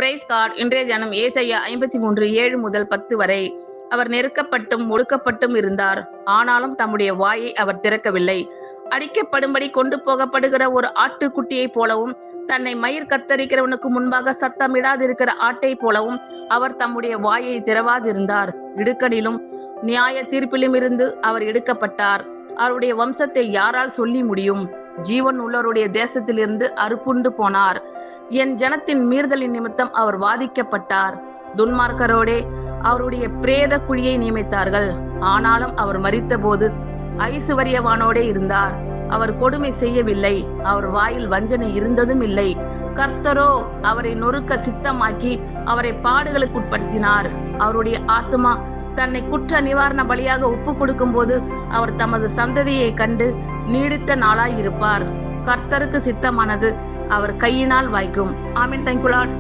Price God. இன்றைய தினம் ஏசாயா 53:7 முதல் 10 வரை. அவர் நெருக்கப்பட்டும் ஒடுக்கப்பட்டும் இருந்தார், ஆனாலும் தம்முடைய வாயை அவர் திறக்கவில்லை. அடிக்கப்படும்படி கொண்டு போகப்படுகிற ஒரு ஆட்டுக்குட்டியைப் போலவும், தன்னை மயிர் கத்தரிக்கிறவனுக்கு முன்பாக சத்தமிடாதிருக்கிற ஆட்டை போலவும் அவர் தம்முடைய வாயை திறவாதிருந்தார். இடுக்கணிலும் நியாய தீர்ப்பிலும் இருந்து அவர் எடுக்கப்பட்டார். அவருடைய வம்சத்தை யாரால் சொல்லி முடியும்? ஜீவன் உள்ளவருடைய தேசத்திலிருந்து அறுப்புண்டு போனார். என் ஜனத்தின் மீறுதலின் நிமித்தம் அவர் வாதிக்கப்பட்டார். துன்மார்க்கரோடே அவருடைய பிரேத குழியை நியமித்தார்கள். ஆனாலும் அவர் மரித்தபோது ஐசுவரியவானோடே இருந்தார். அவர் கொடுமை செய்யவில்லை, அவர் வாயில் வஞ்சனை இருந்ததும் இல்லை. கர்த்தரோ அவரை நொறுக்க சித்தமாக்கி அவரை பாடுகளுக்கு உட்படுத்தினார். அவருடைய ஆத்துமா தன்னை குற்ற நிவாரண பலியாக ஒப்பு கொடுக்கும் போது அவர் தமது சந்ததியை கண்டு நீடித்த நாளாய் இருப்பார். கர்த்தருக்கு சித்தமானது அவர் கையினால் வாய்க்கும். ஆமென். Thank you Lord.